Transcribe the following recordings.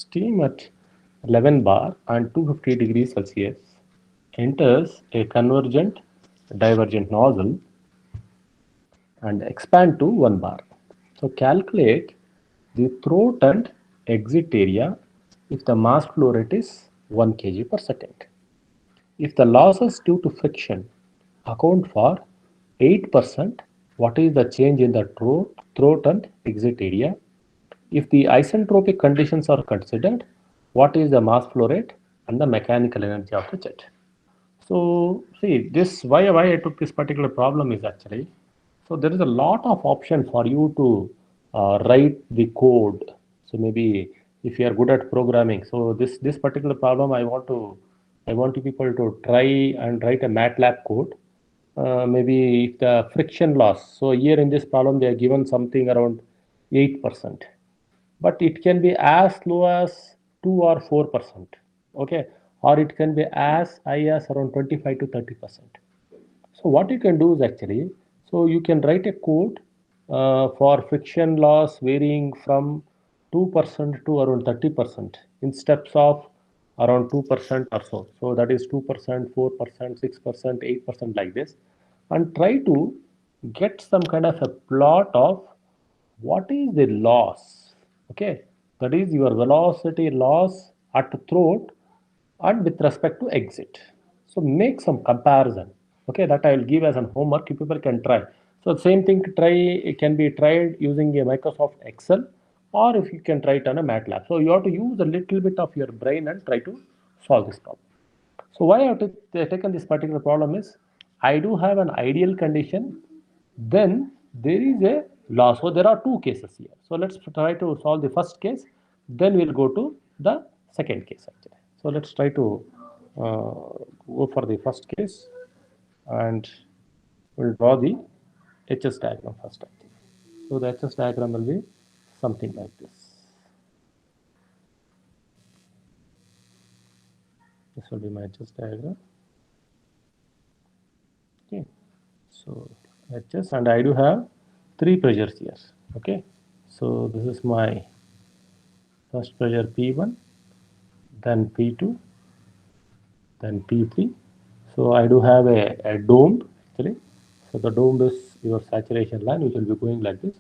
steam at 11 bar and 250 degrees Celsius enters a convergent divergent nozzle and expand to 1 bar. So calculate the throat and exit area if the mass flow rate is 1 kg per second. If the losses due to friction account for 8%, what is the change in the throat and exit area? If the isentropic conditions are considered, what is the mass flow rate and the mechanical energy of the jet? So see this why I took this particular problem is actually, so there is a lot of option for you to write the code. So maybe if you are good at programming, so this particular problem I want you people to try and write a MATLAB code. Maybe if the friction loss. So here in this problem they are given something around 8%, but it can be as low as 2 or 4%. Okay, or it can be as high as around 25 to 30%. So what you can do is actually, so you can write a code for friction loss varying from 2% to around 30% in steps of around 2% or so. So that is 2%, 4%, 6%, 8% like this, and try to get some kind of a plot of what is the loss. Okay, that is your velocity loss at throat and with respect to exit. So make some comparison. Okay, that I will give as an homework. You people can try. So same thing try, it can be tried using a Microsoft Excel, or if you can try it on a MATLAB. So you have to use a little bit of your brain and try to solve this problem. So why I have taken this particular problem is, I do have an ideal condition, then there is a loss. So there are two cases here. So let's try to solve the first case, then we'll go to the second case actually. So let's try to go for the first case and we'll draw the HS diagram first actually. So the HS diagram will be something like this. This will be my HS diagram. Okay, so HS, and I do have three pressures here. Okay, so this is my first pressure P1, then P2, then P3. So I do have a dome actually. So the dome is your saturation line, which will be going like this.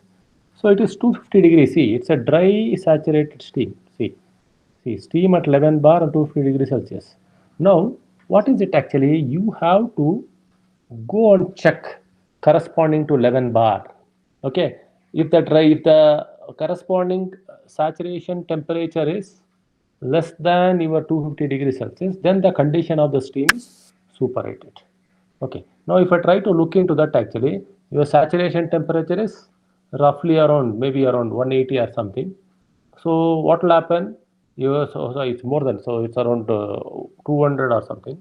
So it is 250 degrees. See, it's a dry saturated steam. See, steam at 11 bar and 250 degrees Celsius. Now, what is it actually? You have to go and check corresponding to 11 bar. Okay, if the corresponding saturation temperature is less than your 250 degrees Celsius, then the condition of the steam is superheated. Okay, now if I try to look into that actually, your saturation temperature is roughly around maybe around 180 or something. So what will happen? So it's more than, so it's around 200 or something,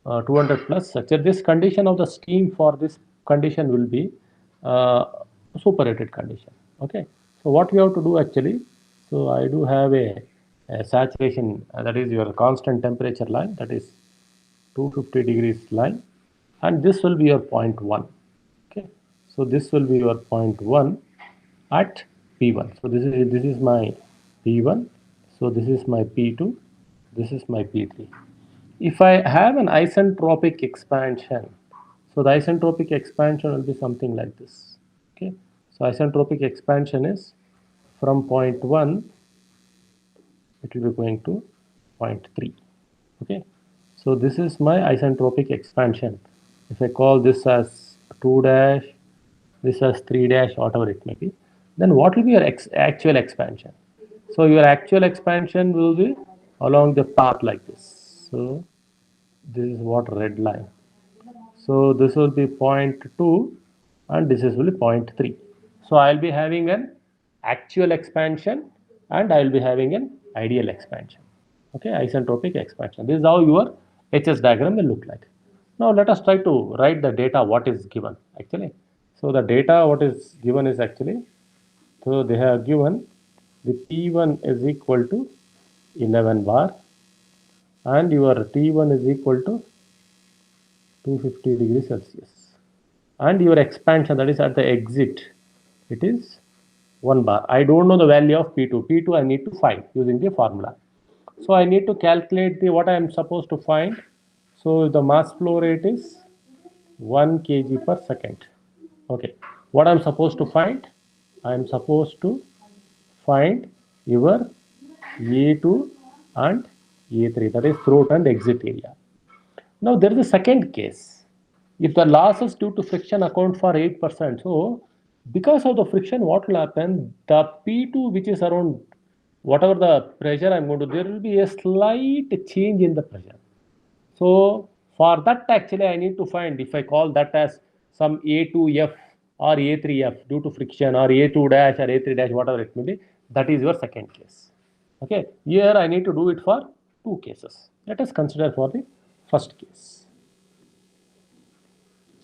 200 plus. Such this condition of the steam for this condition will be uh, superheated condition. Okay, so what we have to do actually, so I do have a saturation, that is your constant temperature line, that is 250 degrees line, and this will be your point 1. Okay, so this will be your point 1 at P1. So this is my P1, so this is my P2, this is my P3. If I have an isentropic expansion, so the isentropic expansion will be something like this. Okay, so isentropic expansion is from point 1, it will be going to point 3. Okay, so this is my isentropic expansion. If I call this as 2 dash, this as 3 dash, whatever it may be, then what will be your actual expansion? So your actual expansion will be along the path like this. So this is what red line. So this will be 0.2 and this is will be 0.3. So I'll be having an actual expansion and I'll be having an ideal expansion. Okay, isentropic expansion. This is how your HS diagram will look like. Now let us try to write the data what is given actually. So the data what is given is actually, so they have given the P1 is equal to 11 bar and your T1 is equal to 250 degrees Celsius, and your expansion, that is at the exit, it is 1 bar. I don't know the value of P2. P2 I need to find using the formula. So I need to calculate the what I am supposed to find. So the mass flow rate is 1 kg per second. Okay. What I'm supposed to find? I am supposed to find your A2 and A3, that is throat and exit area. Now there is a second case. If the losses due to friction account for 8%, so because of the friction, what will happen? The P2, which is around whatever the pressure I'm going to, there will be a slight change in the pressure. So for that, actually, I need to find, if I call that as some A2F or A3F due to friction, or A2 dash or A3 dash, whatever it may be, that is your second case. Okay, here I need to do it for two cases. Let us consider for the first case.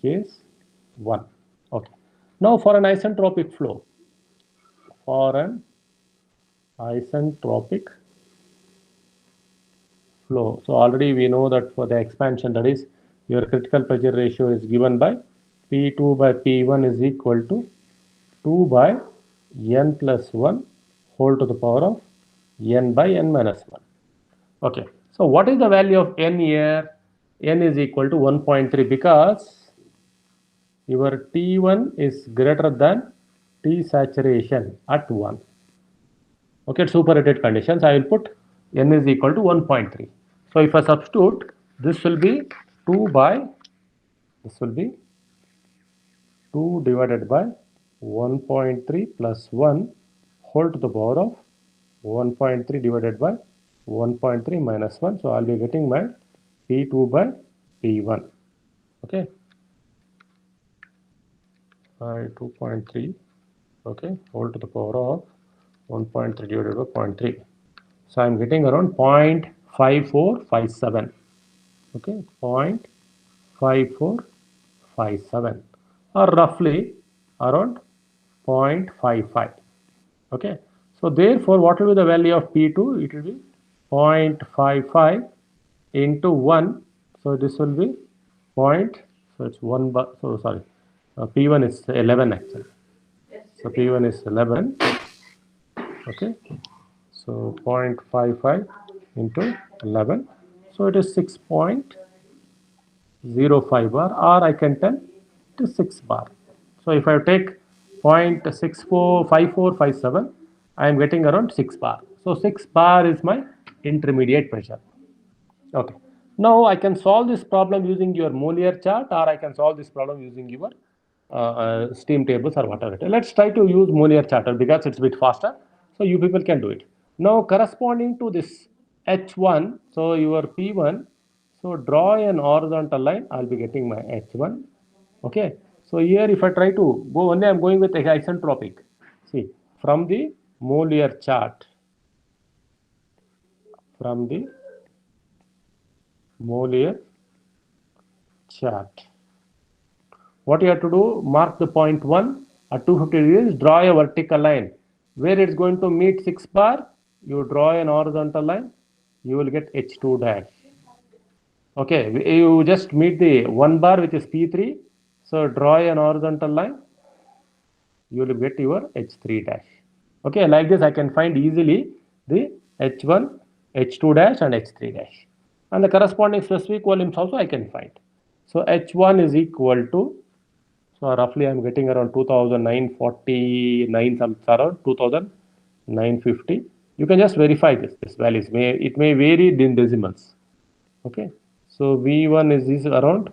Case 1. Okay. Now for an isentropic flow, so already we know that for the expansion, that is your critical pressure ratio is given by P2 by P1 is equal to 2 by n plus 1 whole to the power of n by n minus 1. Okay. So what is the value of n here? N is equal to 1.3 because your T1 is greater than T saturation at 1. Okay, superheated conditions, I will put n is equal to 1.3. So if I substitute, this will be 2 divided by 1.3 plus 1 whole to the power of 1.3 divided by 1.3 minus 1. So I'll be getting my P2 by P1. Okay. 2.3, okay, whole to the power of 1.3 divided by 0.3. So I'm getting around 0.5457. Okay, 0.5457 or roughly around 0.55. Okay, so therefore what will be the value of P2? It will be 0.55 into 1. So this will be point, so it's 1 bar, so sorry, P1 is 11 actually. So P1 is 11. Okay, so 0.55 into 11. So it is 6.05 bar, or I can tell it is 6 bar. So if I take 0.645457, I am getting around 6 bar. So 6 bar is my intermediate pressure. Okay. Now I can solve this problem using your Mollier chart, or I can solve this problem using your steam tables or whatever. Let's try to use Mollier chart because it's a bit faster. So you people can do it. Now corresponding to this H1, so your P1, so draw an horizontal line, I'll be getting my H1. Okay. So here if I try to go, only I'm going with isentropic. See, from the Mollier chart, what you have to do, mark the point 1 at 250 degrees, draw a vertical line. Where it's going to meet 6 bar, you draw an horizontal line, you will get H2 dash. Okay, you just meet the 1 bar which is P3, so draw an horizontal line, you will get your H3 dash. Okay, like this I can find easily the H1, H2 dash and H3 dash. And the corresponding specific volumes also I can find. So H1 is equal to, so roughly I'm getting around 2,949, some around 2,950. You can just verify this values. It may vary in decimals. Okay. So V1 is around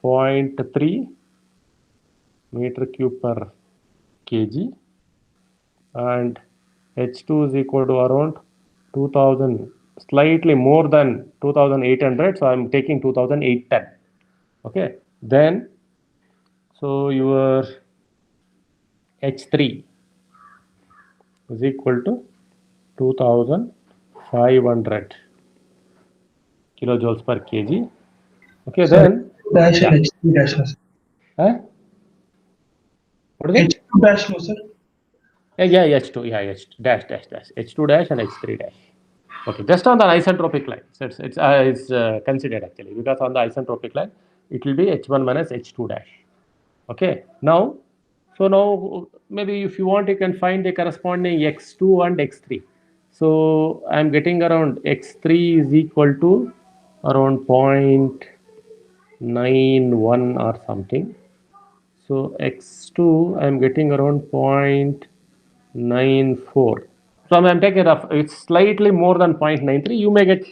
0.3 meter cube per kg, and H2 is equal to around 2000, slightly more than 2800. So I'm taking 2810. Okay. Then so your H3 is equal to 2500 kilojoules per kg. Okay, Sorry, then dash yeah. and H2 dash, no, sir. What is it? H2 dash, no, sir. Yeah, H2, H2 dash, H2 dash and H3 dash. Okay, just on the isentropic line. So it's considered actually, because on the isentropic line it will be H1 minus H2 dash. Okay, now So now maybe if you want, you can find the corresponding x2 and x3. So I'm getting around x3 is equal to around 0.91 or something. So x2 I'm getting around 0.94. So I'm taking rough. It's slightly more than 0.93. You may get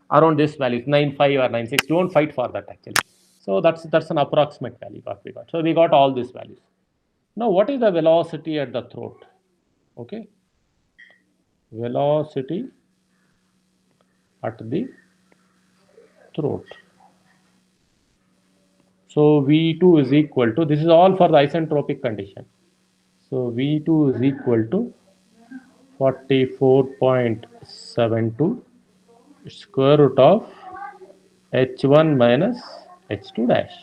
around this value, 95 or 96. Don't fight for that actually. So that's an approximate value what we got. So we got all these values. Now what is the velocity at the throat? Okay, velocity at the throat. So V2 is equal to, this is all for the isentropic condition. So V2 is equal to 44.72 square root of H1 minus H2 dash.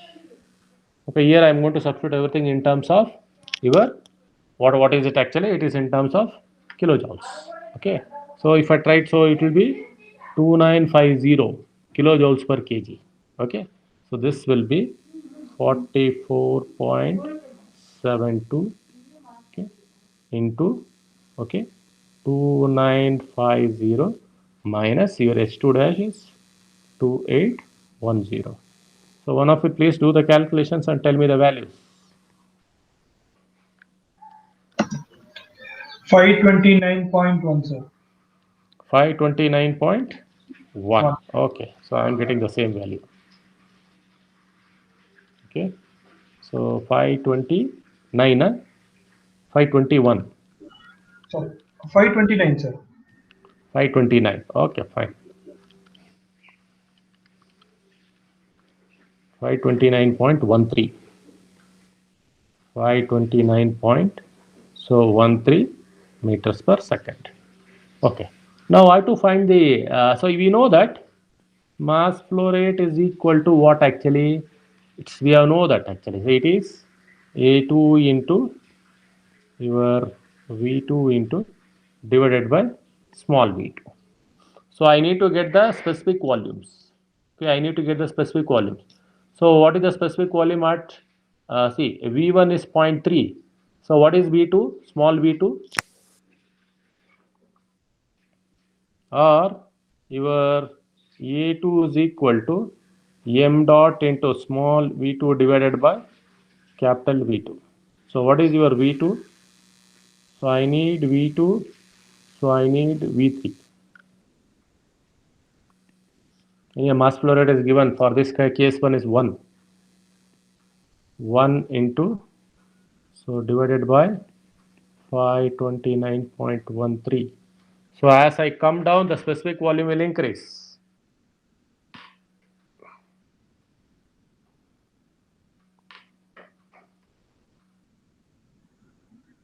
Okay, here I am going to substitute everything in terms of your, what is it actually? It is in terms of kilojoules. Okay, so if I try it, so it will be 2950 kilojoules per kg. Okay, so this will be 44.72, okay, into, okay, 2950 minus your H2 dash is 2810. So one of you please do the calculations and tell me the values. 529.1, sir. 529.1. 1. Okay, so I'm getting the same value. Okay, so 529, 521, Sorry, 529, sir. 529. Okay, fine. 529.13. 529.13 meters per second. Okay. Now I have to find the, so we know that mass flow rate is equal to what actually? It's, we have know that actually. So it is A2 into your V2 into divided by small v2. So I need to get the specific volumes. Okay, I need to get the specific volumes. So what is the specific volume at, see, V1 is 0.3. So what is V2? Small v2, or your A2 is equal to m dot into small v2 divided by capital V2. So what is your V2? So I need V2, so I need V3. Yeah, mass flow rate is given for this case one is 1. 1 into, so divided by 529.13. So as I come down, the specific volume will increase.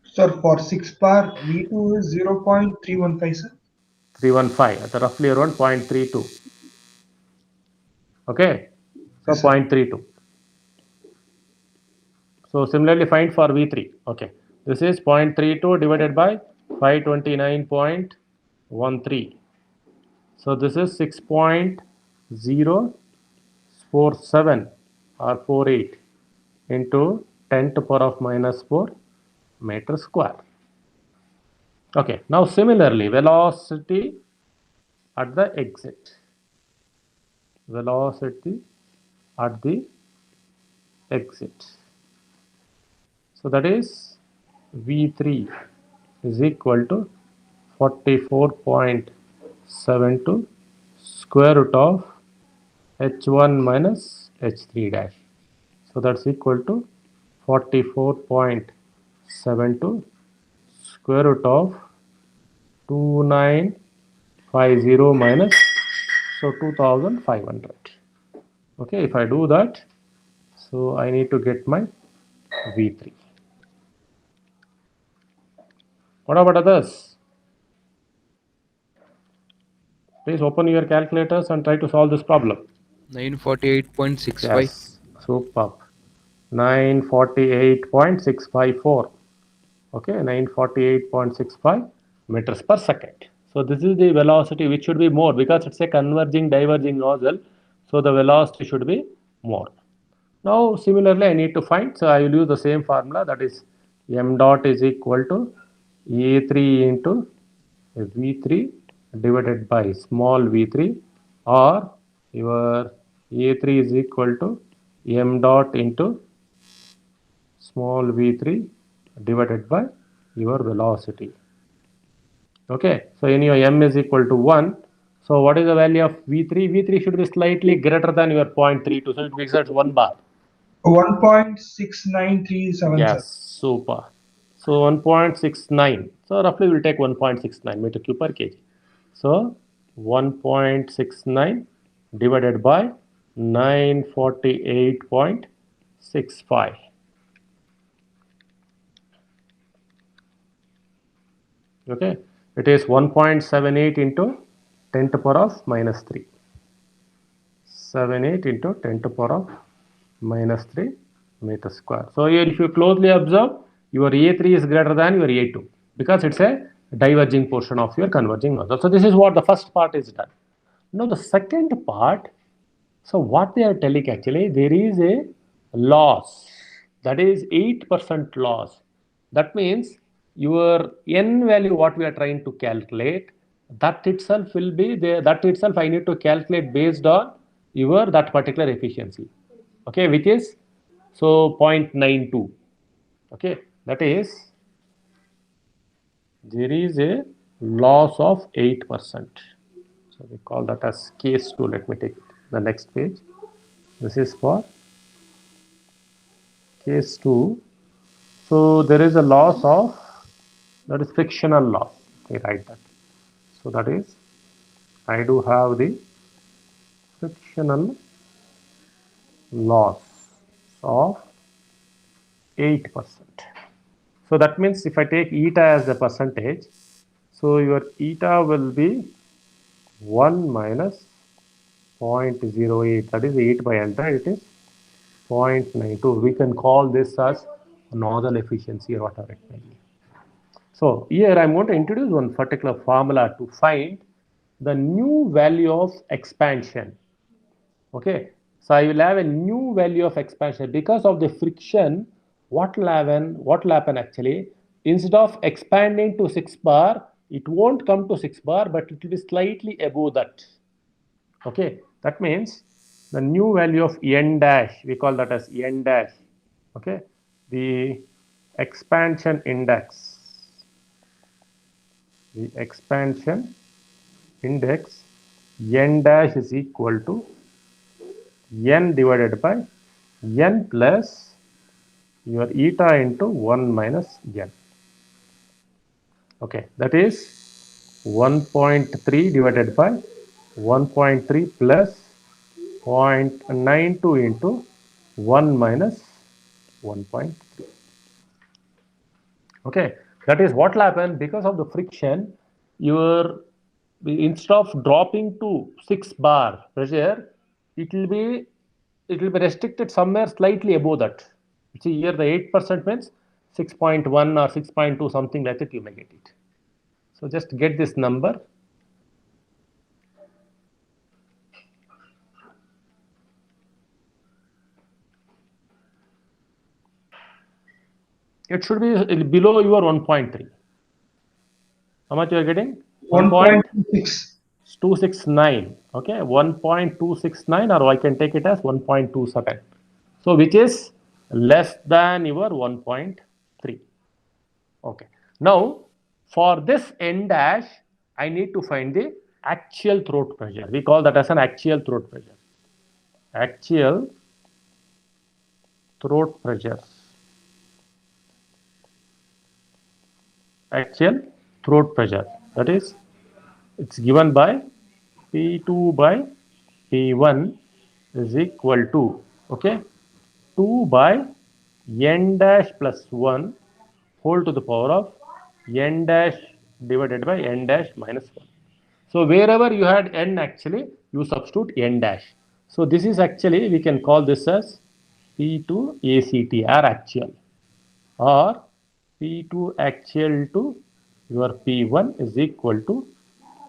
Sir, for 6 bar, V2 is 0.315, sir. 315 at roughly around 0.32. Okay, so Yes, sir. 0.32. So similarly find for V3. Okay, this is 0.32 divided by 529.13. So this is 6.047 or 48 into 10 to power of minus 4 meter square. Okay, now similarly velocity at the exit. Velocity at the exit. So that is V3 is equal to 44.72 square root of H1 minus H3 dash. So that's equal to 44.72 square root of 2950 minus, so 2500. Okay, if I do that, so I need to get my V3. What about others? Please open your calculators and try to solve this problem. 948.65. Yes, superb. 948.654. Okay, 948.65 meters per second. So this is the velocity which should be more because it's a converging diverging nozzle. So the velocity should be more. Now similarly I need to find, so I will use the same formula, that is m dot is equal to A3 into V3 divided by small v3, or your A3 is equal to m dot into small v3 divided by your velocity. Okay, so in your m is equal to 1. So what is the value of v3? V3 should be slightly greater than your 0.32, so it makes it 1 bar. 1.69377. Yes, super. So 1.69. So roughly we'll take 1.69 meter cube per kg. So 1.69 divided by 948.65. Okay, it is 1.78 into 10 to the power of minus 3. 78 into 10 to the power of minus 3 meter square. So here if you closely observe, your A3 is greater than your A2 because it's a diverging portion of your converging nozzle. So this is what the first part is done. Now the second part, so what they are telling actually, there is a loss, that is 8% loss. That means your n value what we are trying to calculate, that itself will be there, that itself I need to calculate based on your that particular efficiency. Okay, which is so 0.92. Okay, that is there is a loss of 8%. So we call that as case 2. Let me take the next page. This is for case 2. So there is a loss of, that is frictional loss. Okay, write that. So that is, I do have the frictional loss of 8%. So that means if I take eta as the percentage, so your eta will be 1 minus 0.08, that is 8 by 100, it is 0.92. We can call this as nozzle efficiency or whatever it may be. So here I'm going to introduce one particular formula to find the new value of expansion. Okay, so I will have a new value of expansion because of the friction. What will happen actually? Instead of expanding to 6 bar, it won't come to 6 bar, but it will be slightly above that. Okay, that means the new value of n dash, we call that as n dash. Okay, the expansion index, n dash is equal to n divided by n plus your eta into 1 minus n. Okay, that is 1.3 divided by 1.3 plus 0.92 into 1 minus 1.3. Okay, that is what will happen because of the friction. Your instead of dropping to 6 bar pressure, it will be restricted somewhere slightly above that. See here the 8% means 6.1 or 6.2 something like that you may get it. So just get this number. It should be below your 1.3. How much you are getting? 1.269. Okay, 1.269, or I can take it as 1.27. So which is less than your 1.3. Okay. Now for this n dash, I need to find the axial throat pressure. We call that as an axial throat pressure. Axial throat pressure. Axial throat pressure. That is, it's given by P2 by P1 is equal to, okay, 2 by n dash plus 1 whole to the power of n dash divided by n dash minus 1. So wherever you had n, actually you substitute n dash. So this is actually, we can call this as P2 ACTR actual, or P2 axial to your P1 is equal to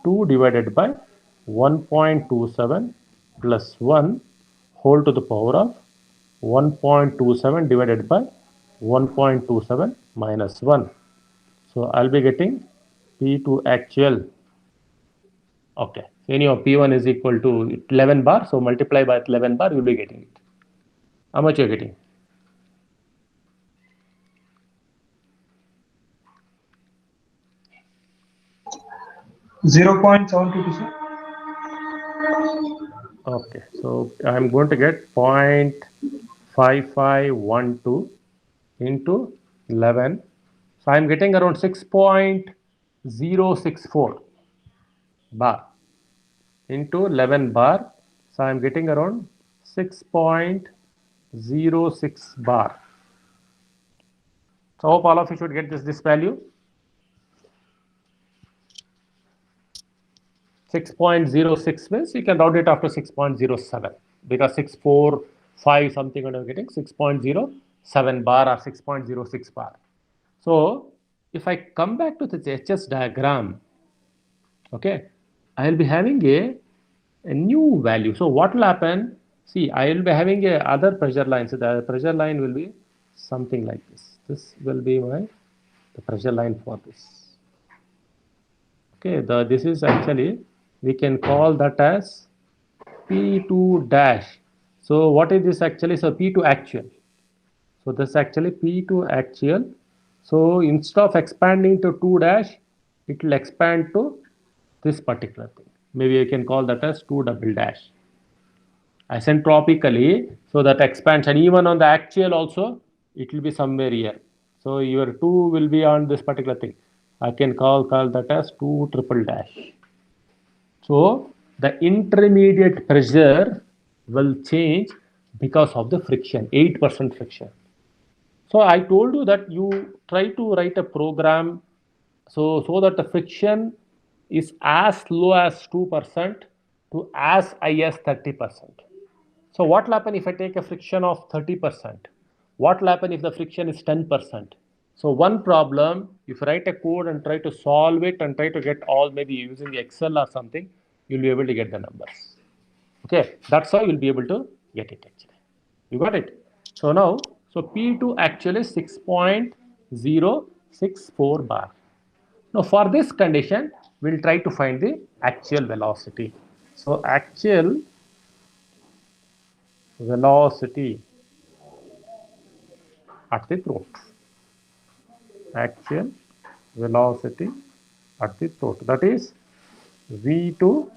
2 divided by 1.27 plus 1 whole to the power of 1.27 divided by 1.27 minus 1. So I'll be getting P2 actual. Okay. So anyhow, P1 is equal to 11 bar. So multiply by 11 bar, you'll be getting it. How much you're getting? 0.722, sir. Okay. So I'm going to get 0.5512 into 11. So I'm getting around 6.064 bar into 11 bar. So I'm getting around 6.06 bar. So hope all of you should get this value. 6.06 means you can round it after 6.07 because 645 something and I'm getting 6.07 bar or 6.06 bar. So if I come back to the HS diagram, okay, I will be having a new value. So what will happen? See, I will be having a other pressure line. So the pressure line will be something like this. This will be the pressure line for this. Okay, this is actually, we can call that as P2 dash. So what is this actually? So P2 actual. So this is actually P2 actual. So instead of expanding to 2 dash, it will expand to this particular thing. Maybe you can call that as 2 double dash. Isentropically, so that expansion even on the actual also, it will be somewhere here. So your 2 will be on this particular thing. I can call that as 2 triple dash. So the intermediate pressure will change because of the friction, 8% friction. So I told you that you try to write a program so that the friction is as low as 2% to as high as 30%. So what will happen if I take a friction of 30%? What will happen if the friction is 10%? So one problem, if you write a code and try to solve it and try to get all, maybe using the Excel or something, you'll be able to get the numbers. Okay, that's how you'll be able to get it actually. You got it? So now, so P2 actually 6.064 bar. Now for this condition, we'll try to find the actual velocity. So actual velocity at the throat. Actual velocity at the throat. That is V2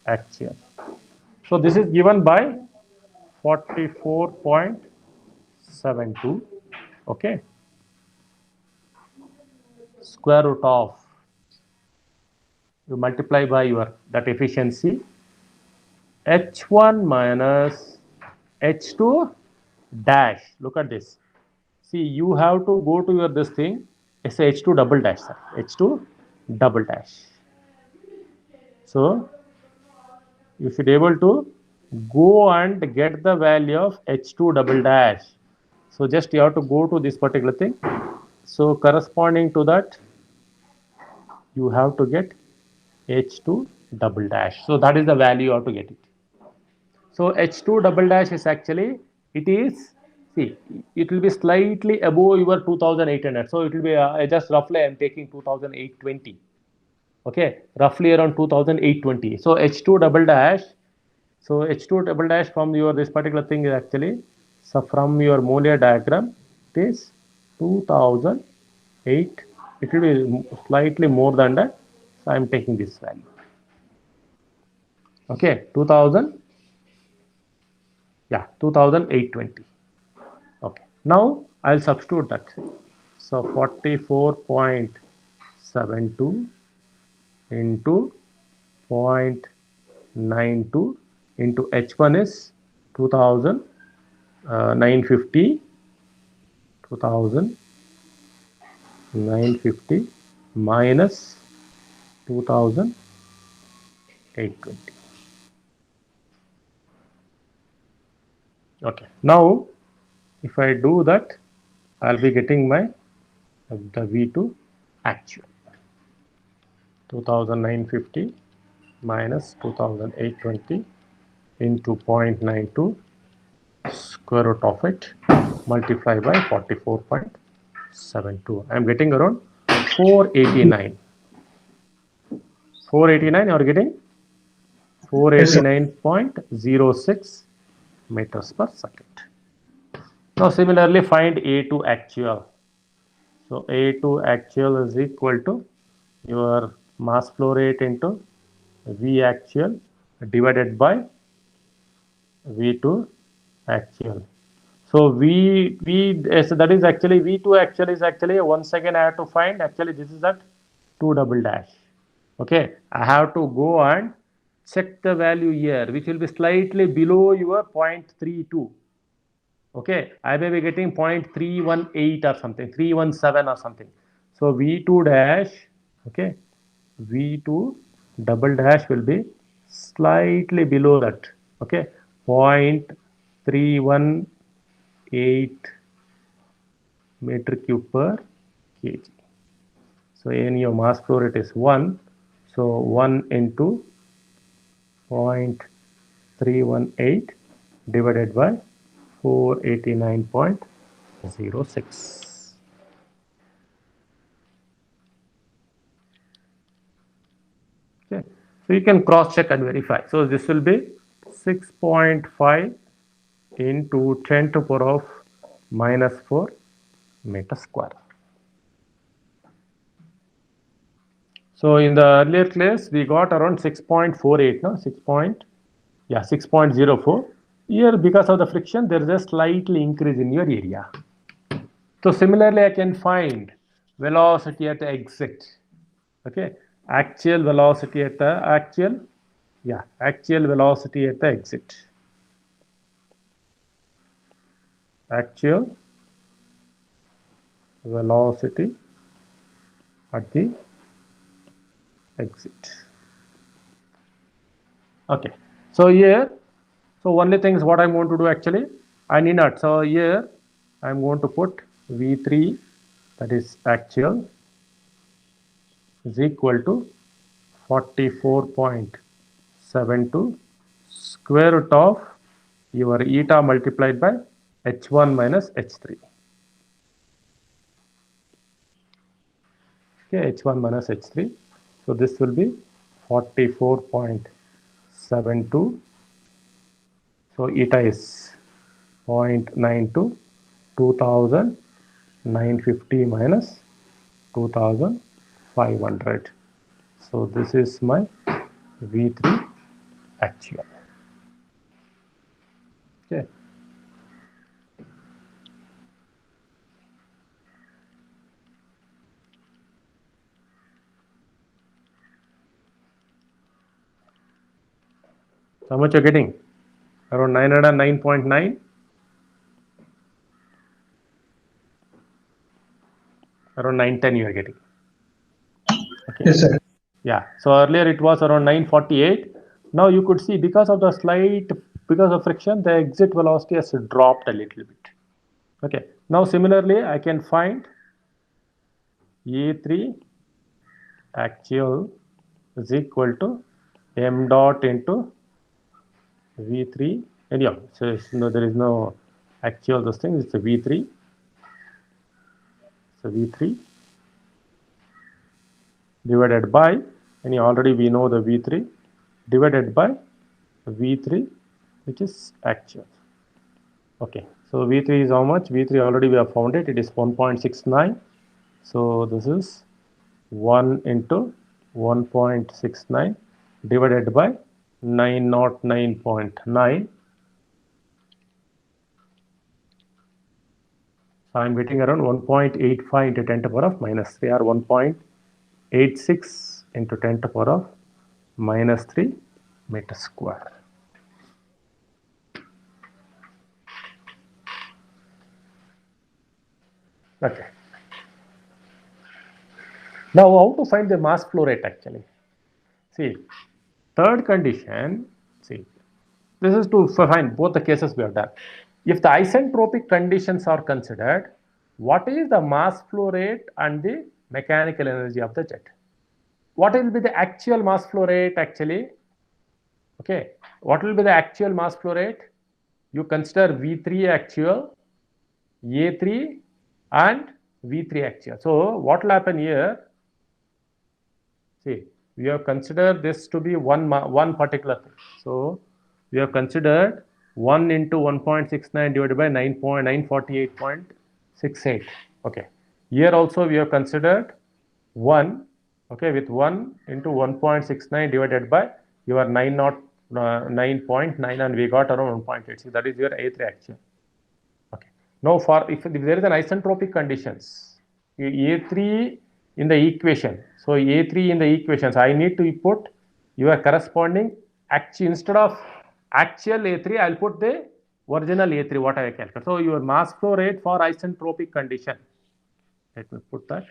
actual. So this is given by 44.72. Okay. Square root of, you multiply by your that efficiency, H1 minus H2 dash. Look at this. See, you have to go to your this thing. It's a H2 double dash, sir. H2 double dash. So you should able to go and get the value of H2 double dash. So just you have to go to this particular thing. So corresponding to that, you have to get H2 double dash. So that is the value you have to get it. So H2 double dash is actually, it is, see, it will be slightly above your 2800. So it will be just roughly I am taking 2820. Okay, roughly around 2820. So H2 double dash. So H2 double dash from your this particular thing is actually, so from your Mollier diagram, it is 2008. It will be slightly more than that. So I am taking this value. Okay, 2820. Okay, now I'll substitute that. So 44.72 into 0.92 into H1 is 2950 minus 2820. Okay, now if I do that, I'll be getting my the V2 actual. 2950 minus 2820 into 0.92 square root of it. multiply by 44.72. I am getting around 489. 489, you are getting 489.06 meters per second. Now similarly find A2 actual. So A2 actual is equal to your mass flow rate into V actual divided by V2 actual. So so that is actually V2 actual is actually, once again I have to find, actually this is at 2 double dash. Okay, I have to go and check the value here, which will be slightly below your 0.32. Okay, I may be getting 0.318 or something, 317 or something. So V2 dash, okay, V2 double dash will be slightly below that. Okay, 0.318 meter cube per kg. So in your mass flow rate is 1. So 1 into 0.318 divided by 489.06. Okay, so you can cross check and verify. So this will be 6.5 into 10 to the power of -4 meter square. So in the earlier class we got around 6.48, no, 6.04. Here because of the friction there is a slightly increase in your area. So similarly I can find velocity at exit. Okay, actual velocity at the actual velocity at the exit. Actual velocity at the exit. Okay, so here, so only thing is what I'm going to do actually, I need not. So here I'm going to put V3, that is actual, is equal to 44.72 square root of your eta multiplied by H1 minus H3. Okay, H1 minus H3. So this will be 44.72. So eta is 0.92, 2950 minus 2500. So this is my V3 actual. Okay. How much you're getting? Around 909.9. Around 910 you are getting. Okay. Yes, sir. Yeah. So earlier it was around 948. Now you could see because of friction, the exit velocity has dropped a little bit. Okay. Now similarly, I can find A3 actual is equal to m dot into V3. Anyhow, so there is no actual this thing. It's a V3. So V3 divided by, and already we know the V3 divided by V3, which is actual. Okay, so V3 is how much? V3 already we have found it. It is 1.69. So this is 1 into 1.69 divided by 909.9. So I'm getting around 1.85 into 10 to the power of -3, or 1.86 into 10 to the power of -3 meters square. Okay. Now how to find the mass flow rate actually? See, third condition, see, this is to find both the cases we have done. If the isentropic conditions are considered, what is the mass flow rate and the mechanical energy of the jet? What will be the actual mass flow rate actually? Okay, what will be the actual mass flow rate? You consider V3 actual, A3 and V3 axial. So what will happen here? See, we have considered this to be one particular thing. So we have considered 1 into 1.69 divided by 9.948.68. Okay. Here also we have considered 1, okay, with 1 into 1.69 divided by your 9.9 and we got around 1.86. That is your A3 axial. Okay. Now for if there is an isentropic conditions, A3 in the equation. So A3 in the equations, I need to put your corresponding actual, instead of actual A3, I'll put the original A3 what I calculate. So your mass flow rate for isentropic condition. Let me put that.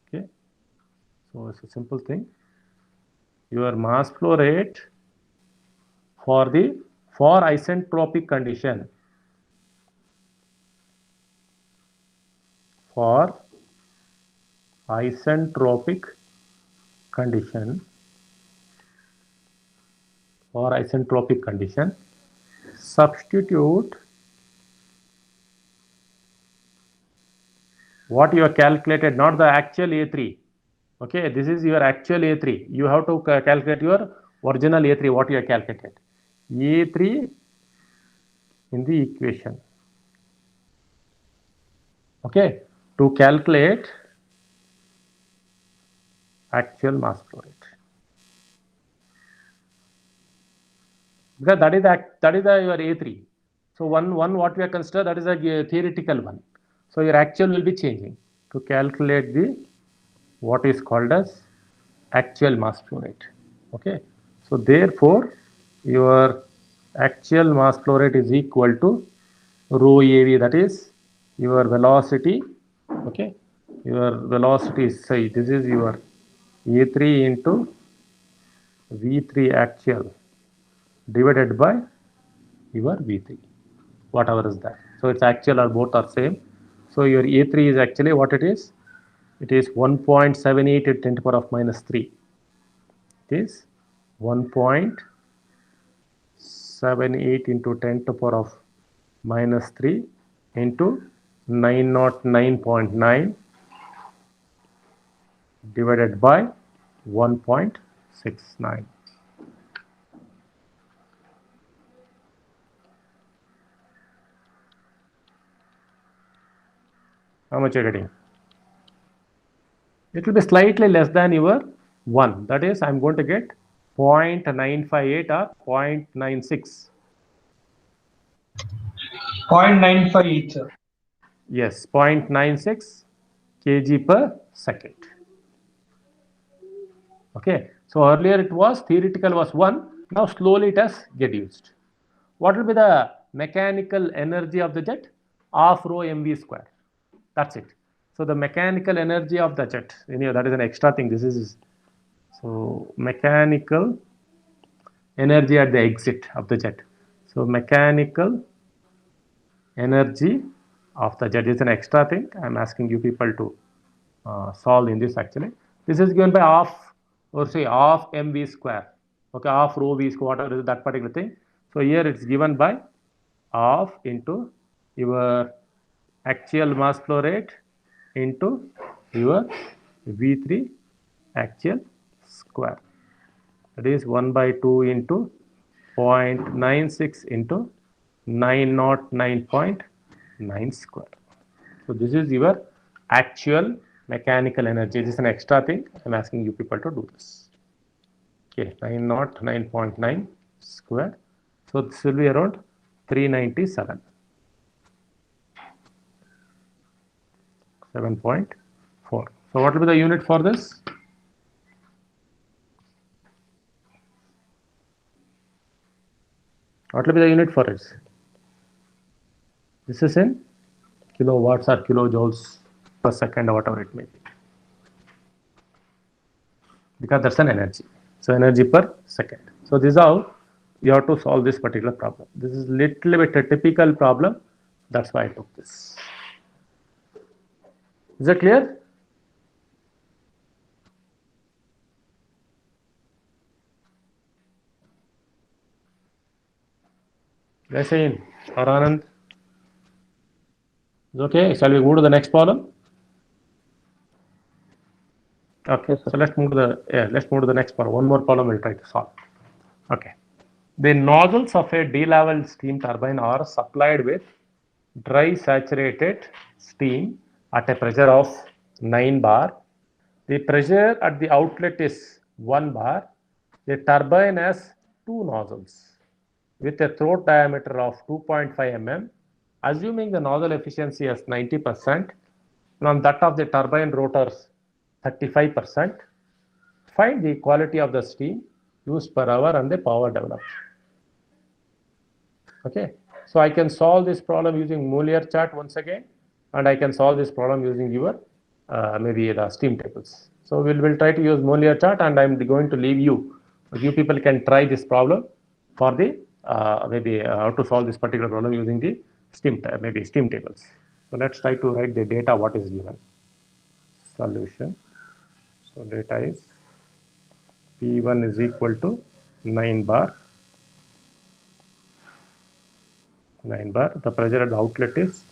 Okay. So it's a simple thing. Your mass flow rate for isentropic condition, for isentropic condition, substitute what you have calculated, not the actual A3. Okay, this is your actual A3. You have to calculate your original A3, what you have calculated. A3 in the equation. Okay, to calculate actual mass flow rate. Because that is your A3. So one what we are consider, that is a theoretical one. So your actual will be changing to calculate the what is called as actual mass flow rate. Okay. So therefore your actual mass flow rate is equal to rho AV, that is your velocity. Okay. Your velocity is, say, this is your A3 into V3 actual divided by your V3, whatever is that. So it's actual or both are same. So your A3 is actually what it is? It is 1.78 at 10 to the power of minus 3. It is 1.78 into 10 to the power of minus 3 into 909.9 divided by 1.69. How much are you getting? It will be slightly less than your 1. That is, I'm going to get 0.958 or 0.96. 0.958, sir. Yes, 0.96 kg per second. Okay, so earlier it was theoretical was 1, now slowly it has reduced. What will be the mechanical energy of the jet? Half rho mv square. That's it. So the mechanical energy of the jet, that is an extra thing. This is so mechanical energy at the exit of the jet. So mechanical energy of the jet is an extra thing. I'm asking you people to solve in this actually. This is given by half, or say half mv square. Okay, half rho v square, whatever is that particular thing. So here it's given by half into your actual mass flow rate into your V3 actual square. That is 1 by 2 into 0.96 into 909.9 square. So this is your actual mechanical energy. This is an extra thing. I'm asking you people to do this. Okay, 909.9 square. So this will be around 397. 7.4. So what will be the unit for this? What will be the unit for it? This is in kilowatts or kilojoules per second or whatever it may be. Because that's an energy. So energy per second. So this is how you have to solve this particular problem. This is little bit a typical problem. That's why I took this. Is that clear? Yasin or Anand? Okay, shall we go to the next problem? Okay, Yes, sir. so let's move to the next problem. One more problem we'll try to solve. Okay. The nozzles of a de-leveled steam turbine are supplied with dry saturated steam at a pressure of 9 bar. The pressure at the outlet is 1 bar. The turbine has two nozzles with a throat diameter of 2.5 mm. Assuming the nozzle efficiency as 90% from that of the turbine rotors 35%, find the quality of the steam used per hour and the power developed. Okay, so I can solve this problem using Molière chart once again, and I can solve this problem using your maybe the steam tables. So we'll try to use Molière chart, and I'm going to leave you. You people can try this problem for the maybe how to solve this particular problem using the steam tables. So let's try to write the data what is given. Solution. So data is P1 is equal to 9 bar. 9 bar. The pressure at the outlet is,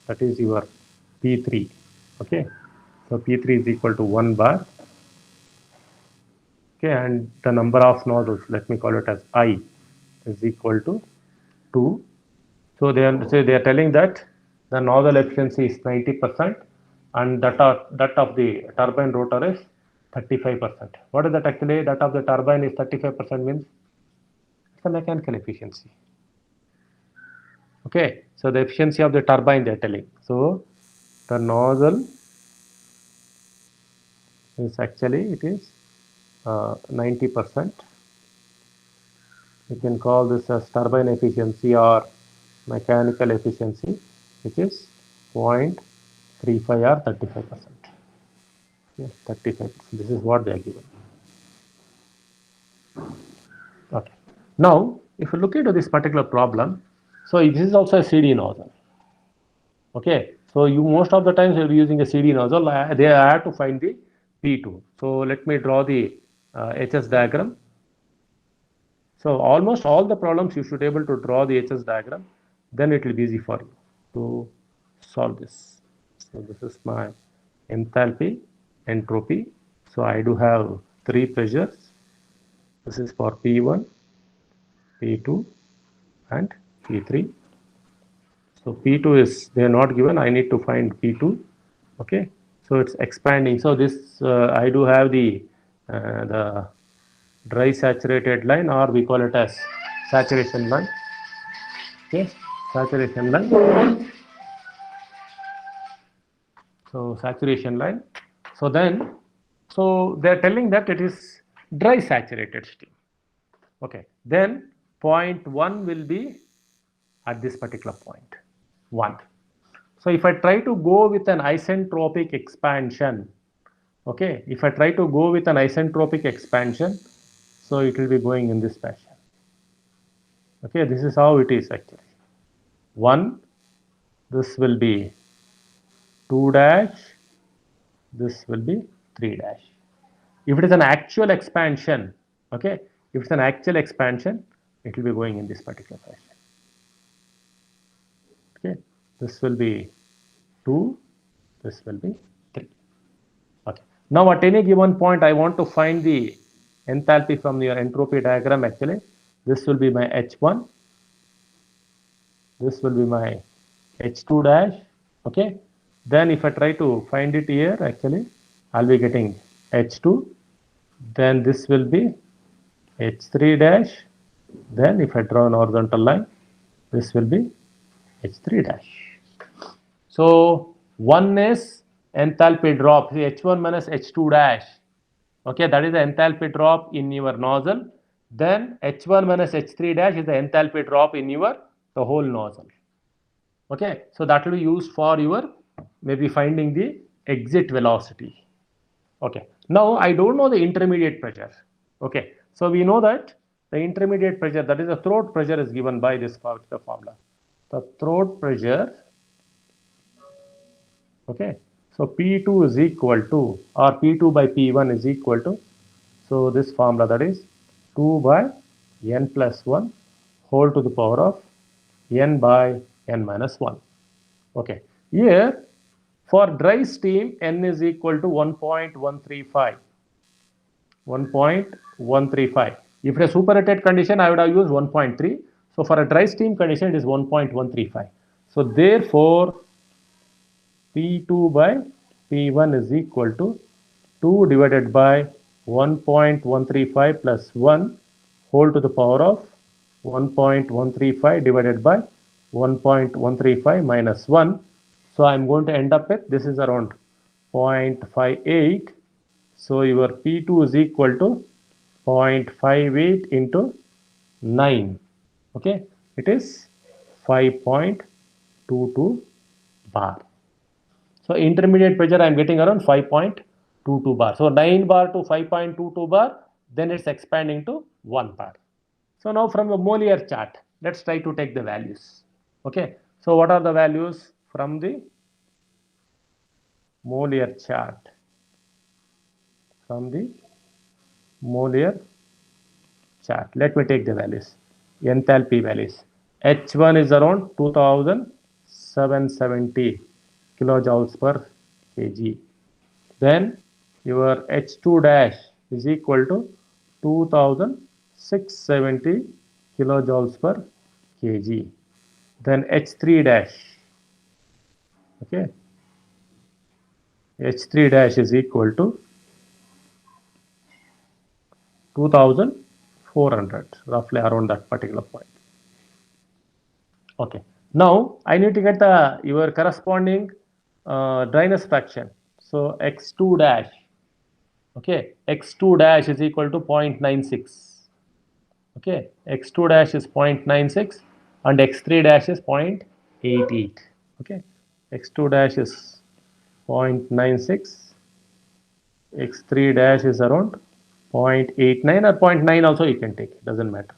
that is your P3. Okay. So P3 is equal to 1 bar. Okay. And the number of nozzles, let me call it as I, is equal to 2. So they are telling that the nozzle efficiency is 90% and that of the turbine rotor is 35%. What is that actually? That of the turbine is 35% means it's a mechanical efficiency. Okay, so the efficiency of the turbine they are telling. So the nozzle is actually it is 90%. You can call this as turbine efficiency or mechanical efficiency, which is 0.35 or 35%. Yes, 35%. This is what they are given. Okay. Now, if you look into this particular problem, so this is also a CD nozzle. Okay. So you most of the times you'll be using a CD nozzle. They have to find the P2. So let me draw the HS diagram. So almost all the problems you should be able to draw the HS diagram. Then it will be easy for you to solve this. So this is my enthalpy, entropy. So I do have three pressures. This is for P1, P2 and P3. So P2 is, they are not given, I need to find P2. Okay, so it's expanding. So this I do have the dry saturated line, or we call it as saturation line. Okay, saturation line. So saturation line. So then, so they are telling that it is dry saturated steam. Okay, then point 1 will be at this particular point 1. So if I try to go with an isentropic expansion, okay, if I try to go with an isentropic expansion, so it will be going in this fashion. Okay, this is how it is actually. 1, this will be 2 dash, this will be 3 dash. If it is an actual expansion, okay, if it's an actual expansion, it will be going in this particular fashion. Okay, this will be 2, this will be 3. Okay. Now at any given point, I want to find the enthalpy from your entropy diagram actually. This will be my H1. This will be my H2 dash. Okay. Then if I try to find it here, actually, I'll be getting H2. Then this will be H3 dash. Then if I draw an horizontal line, this will be H3 dash. So 1 is enthalpy drop, H1 minus H2 dash. Okay, that is the enthalpy drop in your nozzle. Then H1 minus H3 dash is the enthalpy drop in your the whole nozzle. Okay, so that will be used for your maybe finding the exit velocity. Okay, now I don't know the intermediate pressure. Okay, so we know that the intermediate pressure, that is the throat pressure, is given by this formula. The throat pressure, okay, so P2 is equal to, or P2 by P1 is equal to, so this formula, that is 2 by n plus 1 whole to the power of n by n minus 1. Okay, Here, for dry steam, N is equal to 1.135. 1.135. If it is superheated condition, I would have used 1.3. So for a dry steam condition, it is 1.135. So therefore, P2 by P1 is equal to 2 divided by 1.135 plus 1 whole to the power of 1.135 divided by 1.135 minus 1. So I'm going to end up with, this is around 0.58. So your P2 is equal to 0.58 into 9. Okay, it is 5.22 bar. So intermediate pressure I am getting around 5.22 bar. So 9 bar to 5.22 bar, then it's expanding to 1 bar. So now from the Moliere chart, let's try to take the values. Okay, so what are the values from the Moliere chart? From the Moliere chart, let me take the values. Enthalpy values. H1 is around 2770 kilojoules per kg. Then your H2 dash is equal to 2670 kilojoules per kg. Then H3 dash, okay, H3 dash is equal to 2400, roughly around that particular point. Okay, now I need to get the your corresponding dryness fraction. So X2 dash, okay, X2 dash is equal to 0.96. Okay, X2 dash is 0.96 and X3 dash is 0.88. Okay, X2 dash is 0.96, X3 dash is around 0.89 or 0.9 also you can take, it doesn't matter.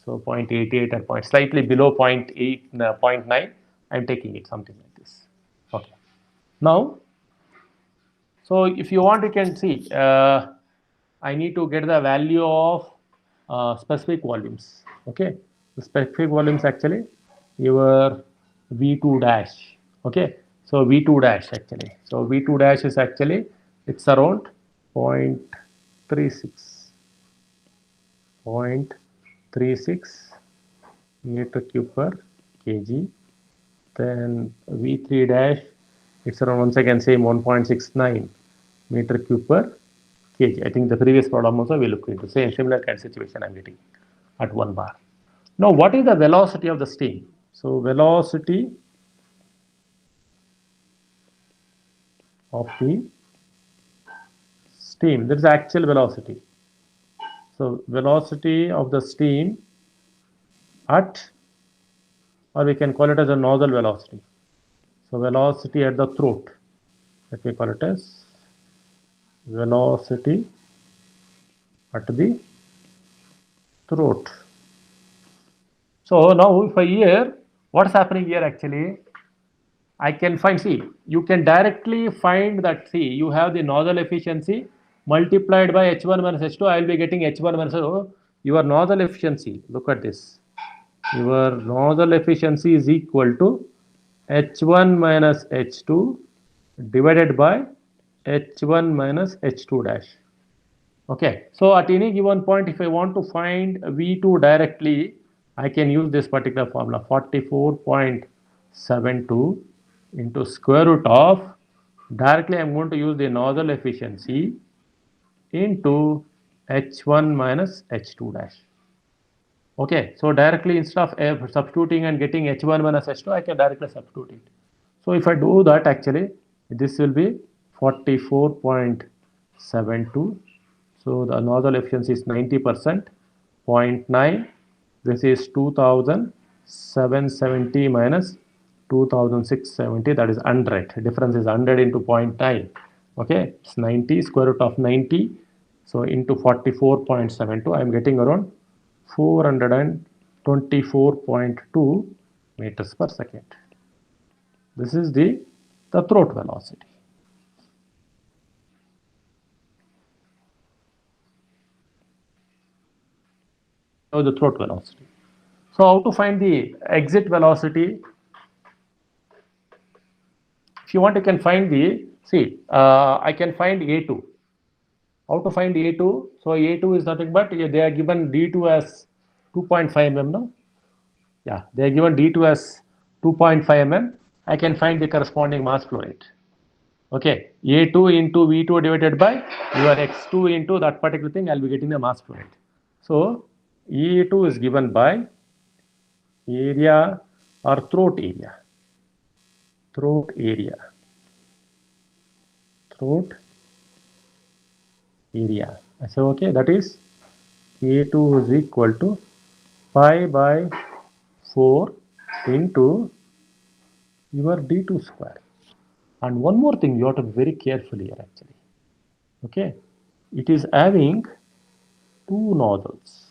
So 0.88 or slightly below 0.8, 0.9, I'm taking it something like this. Okay. Now, so if you want, you can see, I need to get the value of specific volumes. Okay, the specific volumes actually your V2 dash. Okay, so V2 dash actually. So V2 dash is actually it's around 0.36, 0.36 meter cube per kg. Then V3 dash, it's around once again same 1.69 meter cube per kg. I think the previous problem also we looked into same similar kind of situation I'm getting at 1 bar. Now what is the velocity of the steam? So velocity of the steam, there is actual velocity. So velocity of the steam at, or we can call it as a nozzle velocity. So velocity at the throat, let me call it as velocity at the throat. So now if I hear what's happening here actually, I can find, see, you can directly find that, see, you have the nozzle efficiency multiplied by H1 minus H2, I will be getting H1 minus H2. Your nozzle efficiency, look at this. Your nozzle efficiency is equal to H1 minus H2 divided by H1 minus H2 dash. Okay, so at any given point, if I want to find V2 directly, I can use this particular formula 44.72 into square root of, directly I'm going to use the nozzle efficiency into H1 minus H2 dash. Okay, so directly instead of substituting and getting H1 minus H2, I can directly substitute it. So if I do that, actually, this will be 44.72. So the nozzle efficiency is 90%, 0.9. This is 2770 minus 2670, that is 100. Difference is 100 into 0.9. Okay, it's 90, square root of 90. So into 44.72, I am getting around 424.2 meters per second. This is the throat velocity. So the throat velocity. So how to find the exit velocity? If you want, you can find the, see, I can find A2. How to find A2? So A2 is nothing but they are given D2 as 2.5 mm, no? Yeah, they are given D2 as 2.5 mm. I can find the corresponding mass flow rate. Okay, A2 into V2 divided by your X2 into that particular thing, I'll be getting the mass flow rate. So E2 is given by area or throat area. Throat area. Throat area. I say, okay, that is A2 is equal to pi by 4 into your D2 square. And one more thing, you have to be very careful here actually. Okay, it is having two nozzles.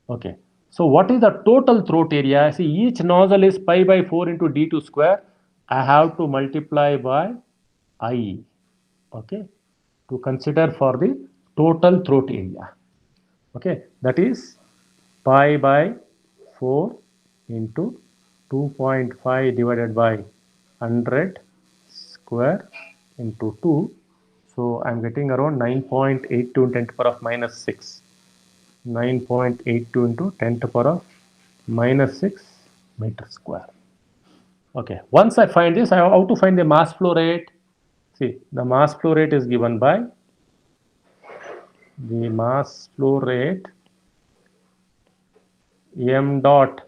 Okay, so what is the total throat area? See, each nozzle is pi by 4 into D2 square. I have to multiply by I. Okay, to consider for the total throat area. Okay, that is pi by 4 into 2.5 divided by 100 square into 2. So I'm getting around 9.82 into 10 to the power of minus 6. 9.82 into 10 to the power of minus 6 meter square. Okay, once I find this, I have how to find the mass flow rate. See, the mass flow rate is given by the mass flow rate m dot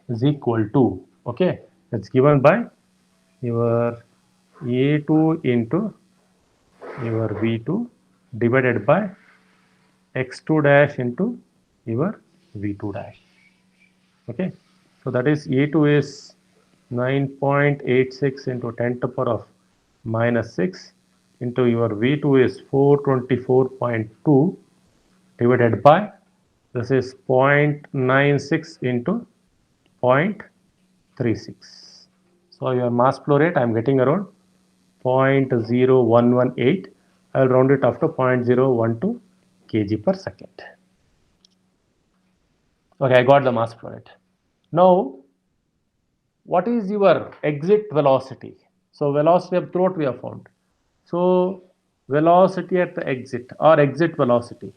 is equal to, okay, it's given by your A2 into your V2 divided by X2 dash into your V2 dash. Okay, so that is A2 is 9.86 into 10 to the power of minus 6 into your V2 is 424.2 divided by, this is 0.96 into 0.36. So your mass flow rate I am getting around 0.0118. I will round it up to 0.012 kg per second. Okay, I got the mass flow rate. Now, what is your exit velocity? So velocity of throat we have found. So velocity at the exit or exit velocity.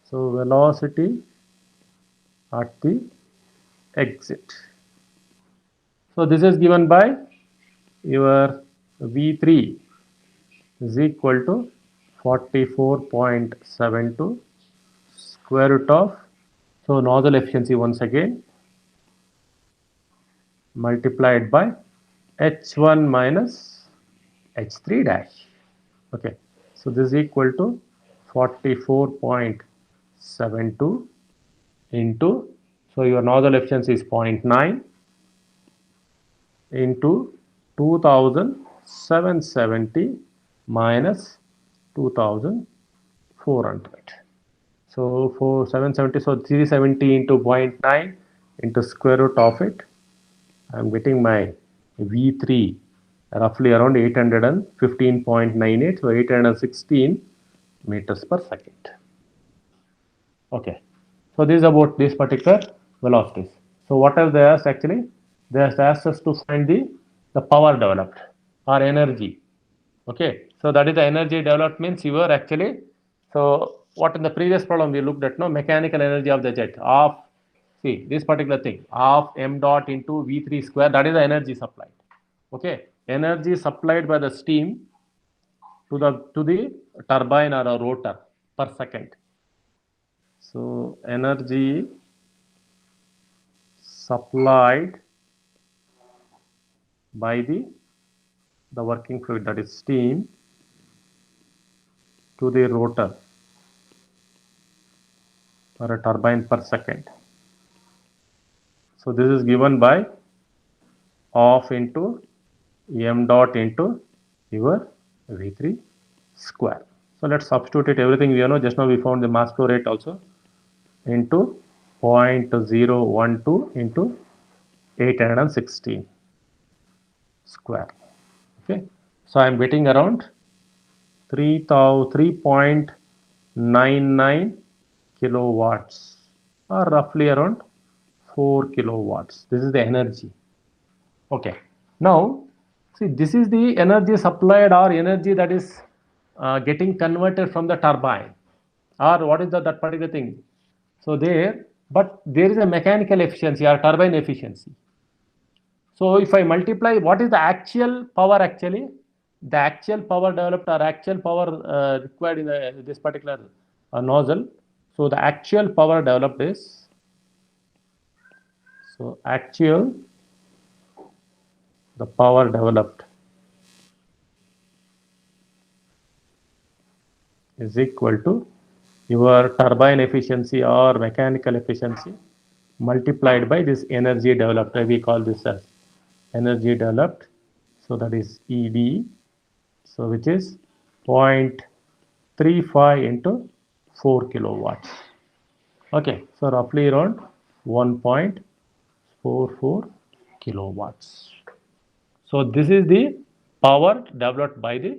So velocity at the exit. So this is given by your V3 is equal to 44.72 square root of, so nozzle efficiency once again, multiplied by H1 minus H3 dash. Okay, so this is equal to 44.72 into, so your nozzle efficiency is 0.9 into 2770 minus 2400. So for 770, so 370 into 0.9 into square root of it, I am getting my V3 roughly around 815.98, so 816 meters per second. Okay, so this is about this particular velocities. So what have they asked actually? They have asked us to find the power developed or energy. Okay, so that is the energy developed means you were actually, so what in the previous problem we looked at, no, mechanical energy of the jet of, see this particular thing, of m dot into V3 square, that is the energy supplied. Okay, energy supplied by the steam to the turbine or a rotor per second. So energy supplied by the working fluid, that is steam, to the rotor or a turbine per second. So this is given by of into m dot into your V3 square. So let's substitute it everything we know. Just now we found the mass flow rate also into 0.012 into 816 square. Okay, so I am getting around 3.99 kilowatts or roughly around 4 kilowatts. This is the energy. Okay, now See, this is the energy supplied or energy that is getting converted from the turbine, or what is that particular thing. So but there is a mechanical efficiency or turbine efficiency. So if I multiply, what is the actual power actually? The actual power developed or actual power required in this particular nozzle. So the actual power developed is, so actual, the power developed is equal to your turbine efficiency or mechanical efficiency multiplied by this energy developed. We call this as energy developed. So that is ED. So which is 0.35 into 4 kilowatts. Okay, so roughly around 1.44 kilowatts. So this is the power developed by the